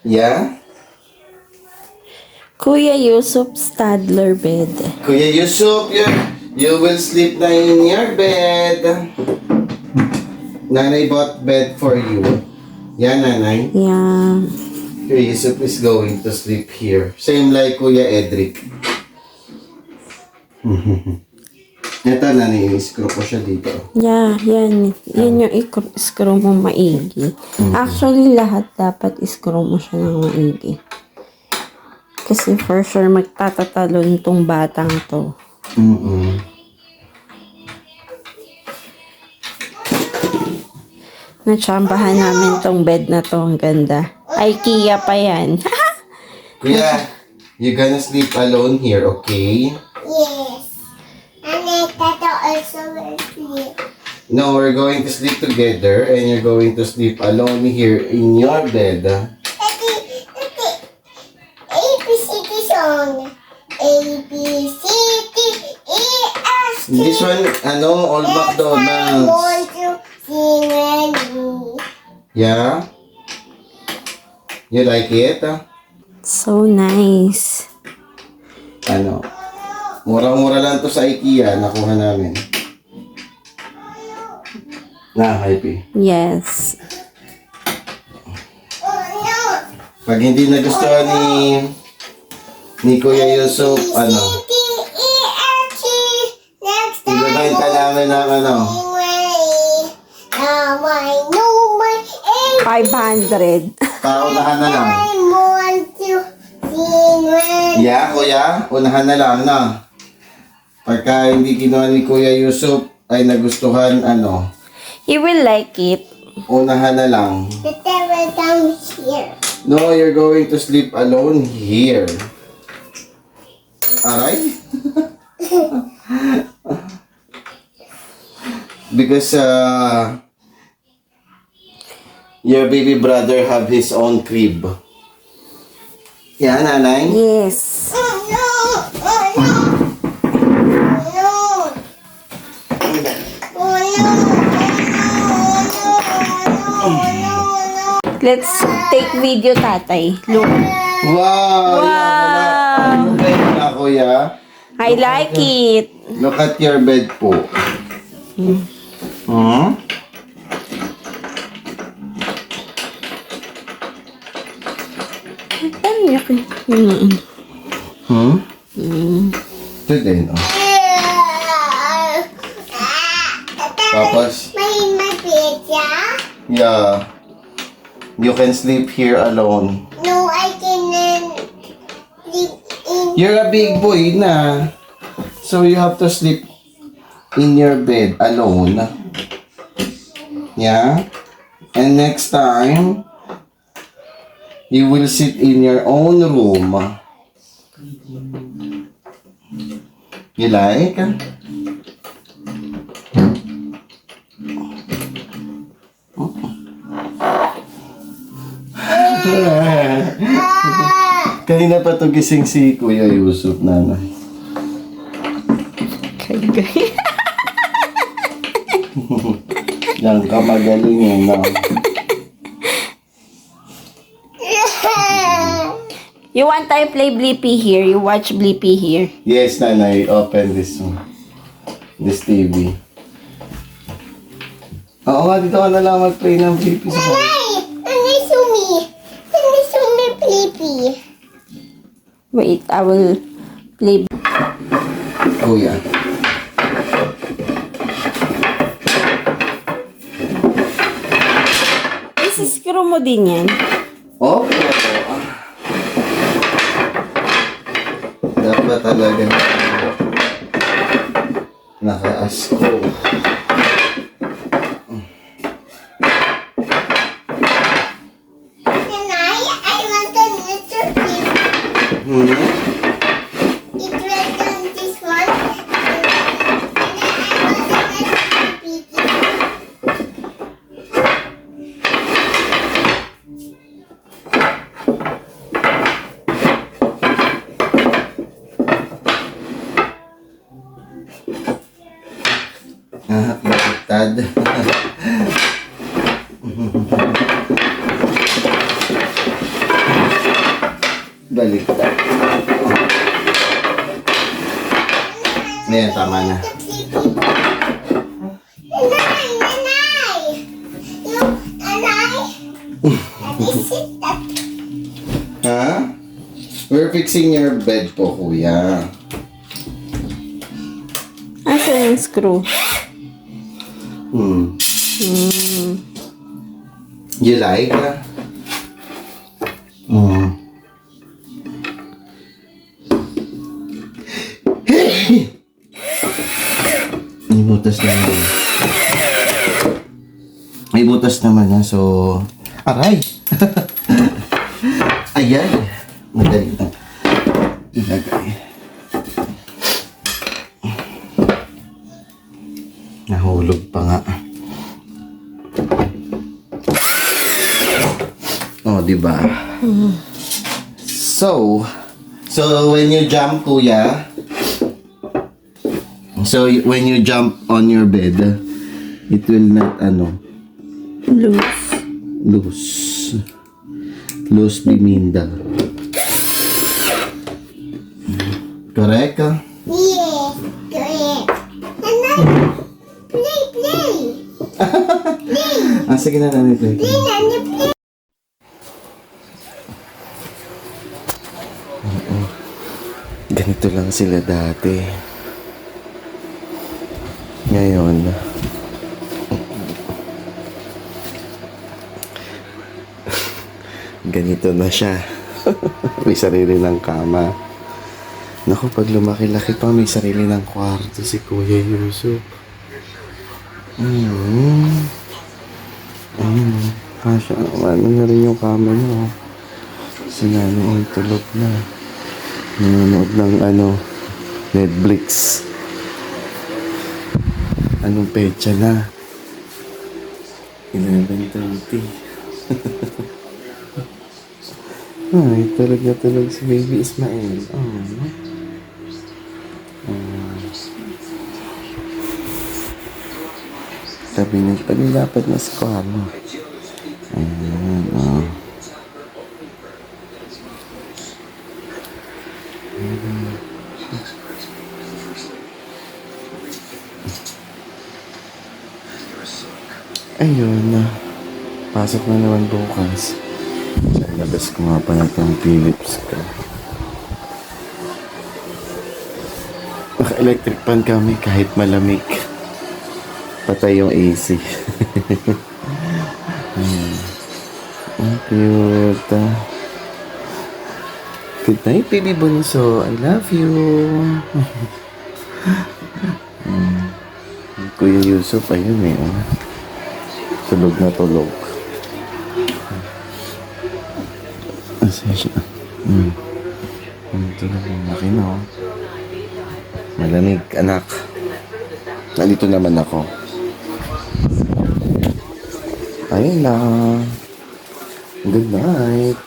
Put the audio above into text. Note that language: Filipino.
Yeah? Kuya Yusuf Stadler bed. Kuya Yusuf, you will sleep na in your bed. Nanay bought bed for you. Yeah, Nanay? Yeah. Kuya Yusuf is going to sleep here. Same like Kuya Edric. Ito, Nanay, i-screw ko siya dito. Yeah, yan. Yan yung screw mo maigi. Actually, lahat dapat screw mo siya ng maigi. Kasi for sure, magtatatalon tong batang to. Natsambahan namin tong bed na to. Ang ganda. IKEA pa yan. Kuya, you're gonna sleep alone here, okay? Yes. And then Tata also will sleep. No, we're going to sleep together and you're going to sleep alone here in your bed. Tati, A, B, C, D song. A, B, C, D, E, F, G. This one, Old I McDonald's. want to sing with you. Yeah? You like it? So nice. Murang-mura lang to sa IKEA, nakuha namin. Na, Hype. Yes. Oh no. Pag hindi nagustuhan ni Kuya Yusuf, C, D, E, F, G. Next time. ibabenta namin ng Sing with you. Now I know my A. 500. paunahan na lang. I want to sing with you. Yeah, Kuya, unahan na lang, na. Pagka hindi kinuha ni Kuya Yusuf, ay nagustuhan, He will like it. unahan na lang. The devil down here. No, you're going to sleep alone here. Alright? Because your baby brother have his own crib. Yeah, Nanay? Yes. Oh no! Oh no! Oh no! Oh no! Let's take video, tatay. Look. Wow! Wow! Yeah, Kuya. I like it. Look at your bed po. Hmm? Ano yun? Hmm? Ito din, oh. Tapos, My pizza? yeah. You can sleep here alone. No, I cannot sleep in. You're a big boy na. So you have to sleep in your bed alone. Yeah? And next time, you will sit in your own room. You like? Kanina pa to gising si Kuya Yusuf, Nanay. Kagay. Yan ka magaling yun, no? You want I play Blippi here? You watch Blippi here? Yes, Nanay, open this one. This TV. Oo nga, dito ka na lang mag-play ng VP sa kanila. Sumi, Blippi. Wait, I will play. Oh, yeah. Screw mo din yan. Okay. Dapat talaga naka-asko. I want a little piece. It will done this one. And then I want a little piece. Baliktad. ka na. Nanay! Nanay! Yung nanay! Is it that? Ha? We're fixing your bed po, kuya. Asa yung screw? You like? May butas naman. May butas naman ha, so... Aray! Ayan! Madali lang. Ilagay. Nahulog pa nga. Oh, diba? So when you jump, kuya, when you jump on your bed, it will not, loose biminda. Correct? Yes, correct. Nanay! Play! Sige na, nanay, play. Nanay, play! Ganito lang sila dati. Ngayon, ganito na siya. May sarili ng kama. Naku, pag lumaki-laki pa, may sarili ng kwarto si Kuya Yusuf. Kasha, ano na rin yung kama niyo. Si nanay ay tulog na. Nanonood ng Netflix. Anong petsa na? 11:30. Ay, tulog na tulog si Baby Ismael. Tabi dapat na sa kwarto. Ayan, Ayun, pasok na naman bukas. Labas ko nga pa na itong Philips ko. Naka-electric fan kami kahit malamig. Patay yung AC. Ang cute. Good night, baby bunso. I love you. Kuya Yusuf, ayun tulog na tulog. Asa siya? Tulog yung makina, Malamig, anak. Nandito naman ako. Ayun lang. Good night.